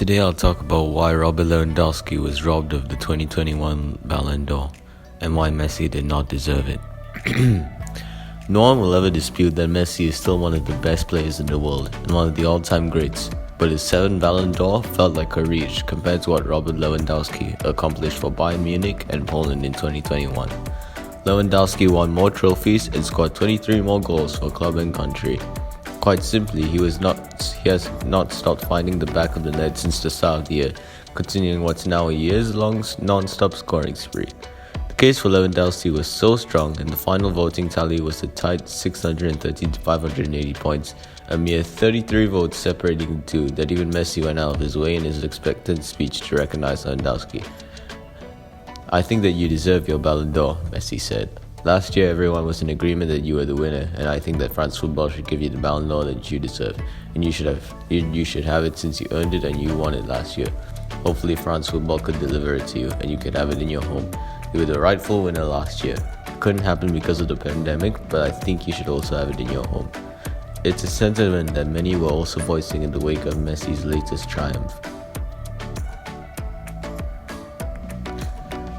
Today I'll talk about why Robert Lewandowski was robbed of the 2021 Ballon d'Or and why Messi did not deserve it. No one will ever dispute that Messi is still one of the best players in the world and one of the all-time greats, but his 7th Ballon d'Or felt like a reach compared to what Robert Lewandowski accomplished for Bayern Munich and Poland in 2021. Lewandowski won more trophies and scored 23 more goals for club and country. Quite simply, he has not stopped finding the back of the net since the start of the year, continuing what's now a years-long non-stop scoring spree. The case for Lewandowski was so strong, and the final voting tally was a tight 630 to 580 points, a mere 33 votes separating the two, that even Messi went out of his way in his expected speech to recognize Lewandowski. "I think that you deserve your Ballon d'Or," Messi said. "Last year, everyone was in agreement that you were the winner, and I think that France football should give you the Ballon d'Or that you deserve, and you should have it since you earned it and you won it last year. Hopefully, France football could deliver it to you, and you could have it in your home. You were the rightful winner last year. It couldn't happen because of the pandemic, but I think you should also have it in your home." It's a sentiment that many were also voicing in the wake of Messi's latest triumph.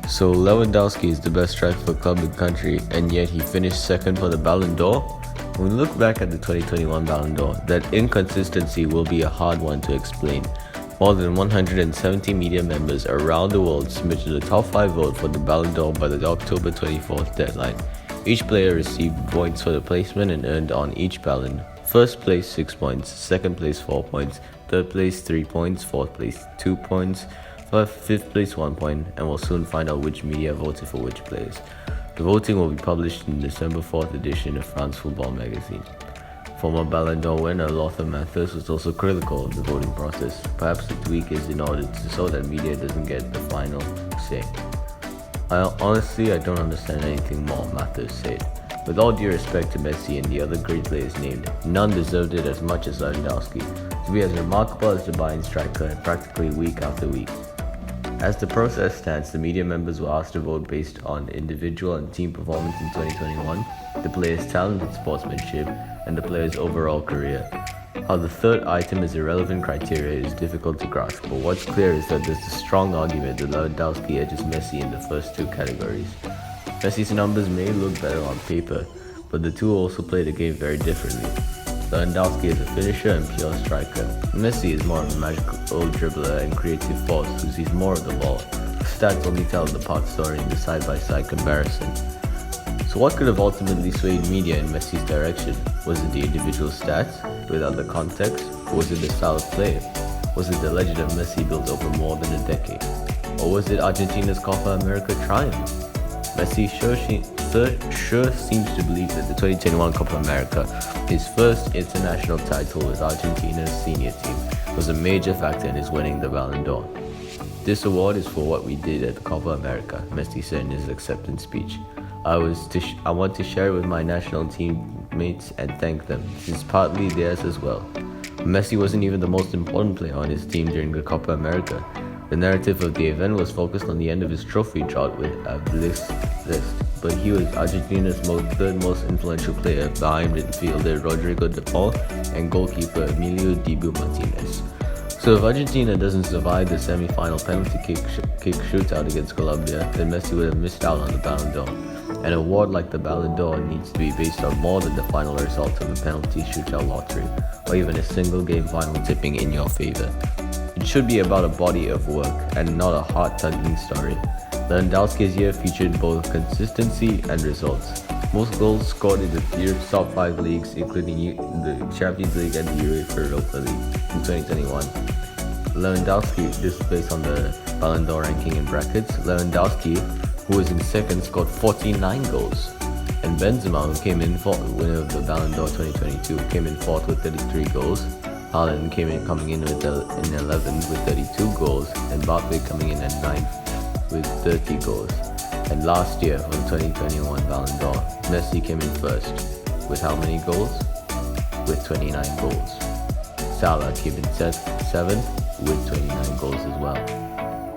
So Lewandowski is the best striker for club and country, and yet he finished second for the Ballon d'Or? When we look back at the 2021 Ballon d'Or, that inconsistency will be a hard one to explain. More than 170 media members around the world submitted a top 5 vote for the Ballon d'Or by the October 24th deadline. Each player received points for the placement and earned on each ballon. First place 6 points, second place 4 points, third place 3 points, fourth place 2 points, fifth place 1 point, and we'll soon find out which media voted for which players. The voting will be published in December 4th edition of France Football magazine. Former Ballon d'Or winner Lothar Matthäus was also critical of the voting process. Perhaps the tweak is in order so that media doesn't get the final say. Honestly, I don't understand anything more, Matthäus said. With all due respect to Messi and the other great players named, none deserved it as much as Lewandowski, to be as remarkable as the Bayern striker practically week after week. As the process stands, the media members were asked to vote based on individual and team performance in 2021, the player's talent and sportsmanship, and the player's overall career. How the third item is a relevant criteria is difficult to grasp, but what's clear is that there's a strong argument that Lewandowski edges Messi in the first two categories. Messi's numbers may look better on paper, but the two also play the game very differently. Lewandowski is a finisher and pure striker. Messi is more of a magical dribbler and creative force who sees more of the ball. The stats only tell the part story in the side-by-side comparison. So what could have ultimately swayed media in Messi's direction? Was it the individual stats without the context? Or was it the style of play? Was it the legend of Messi built over more than a decade? Or was it Argentina's Copa America triumph? Messi sure seems to believe that the 2021 Copa America, his first international title with Argentina's senior team, was a major factor in his winning the Ballon d'Or. "This award is for what we did at the Copa America," Messi said in his acceptance speech. I want to share it with my national teammates and thank them. This is partly theirs as well." Messi wasn't even the most important player on his team during the Copa America. The narrative of the event was focused on the end of his trophy drought with a list, but he was Argentina's third most influential player behind midfielder Rodrigo de Paul and goalkeeper Emilio Dibu Martinez. So if Argentina doesn't survive the semi-final penalty kick shootout against Colombia, then Messi would have missed out on the Ballon d'Or. An award like the Ballon d'Or needs to be based on more than the final result of a penalty shootout lottery, or even a single game final tipping in your favor. It should be about a body of work and not a heart-tugging story. Lewandowski's year featured both consistency and results. Most goals scored in Europe's top 5 leagues, including the Champions League and the UEFA Europa League in 2021. Lewandowski, this is based on the Ballon d'Or ranking in brackets. Lewandowski, who was in second, scored 49 goals. And Benzema, who came in fourth, winner of the Ballon d'Or 2022, came in fourth with 33 goals. Haaland coming in with 11 with 32 goals, and Mbappe coming in at 9th with 30 goals. And last year, for the 2021 Ballon d'Or, Messi came in first with how many goals? With 29 goals. Salah came in 7th with 29 goals as well.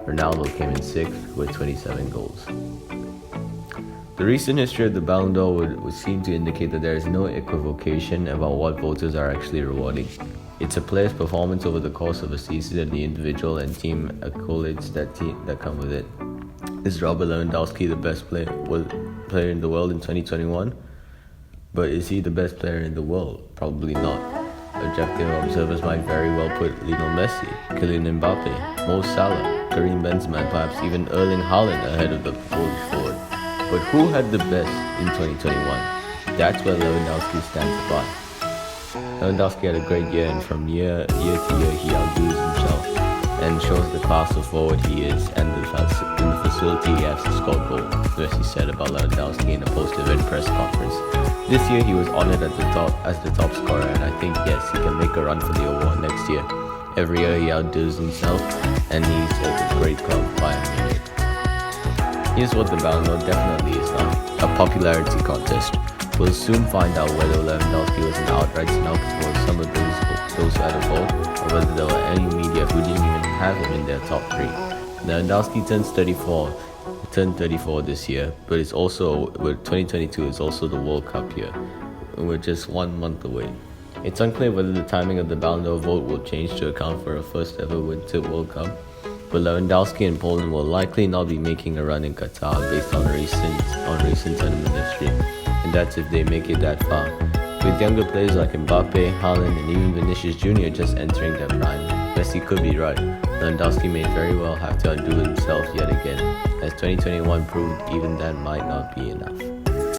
Ronaldo came in 6th with 27 goals. The recent history of the Ballon d'Or would seem to indicate that there is no equivocation about what voters are actually rewarding. It's a player's performance over the course of a season and the individual and team accolades that come with it. Is Robert Lewandowski the best player in the world in 2021? But is he the best player in the world? Probably not. Objective observers might very well put Lionel Messi, Kylian Mbappe, Mo Salah, Karim Benzema, and perhaps even Erling Haaland ahead of the Polish forward. But who had the best in 2021? That's where Lewandowski stands apart. Lewandowski had a great year, and from year to year he outdoes himself and shows the class of forward he is and the facility he has to score goals, Messi said about Lewandowski in a post-event press conference. This year he was honoured as the top scorer, and I think yes, he can make a run for the award next year. Every year he outdoes himself, and he's at a great club, Bayern Munich. Here's what the Ballon d'Or definitely is not: a popularity contest. We'll soon find out whether Lewandowski was an outright snub for some of those who had a vote, or whether there were any media who didn't even have him in their top 3. Lewandowski turned 34 this year, but 2022 is also the World Cup year, and we're just 1 month away. It's unclear whether the timing of the Ballon d'Or vote will change to account for a first ever Winter World Cup, but Lewandowski and Poland will likely not be making a run in Qatar based on recent tournament history, and that's if they make it that far. With younger players like Mbappe, Haaland, and even Vinicius Jr. just entering their prime, Messi could be right. Lewandowski may very well have to undo himself yet again, as 2021 proved even that might not be enough.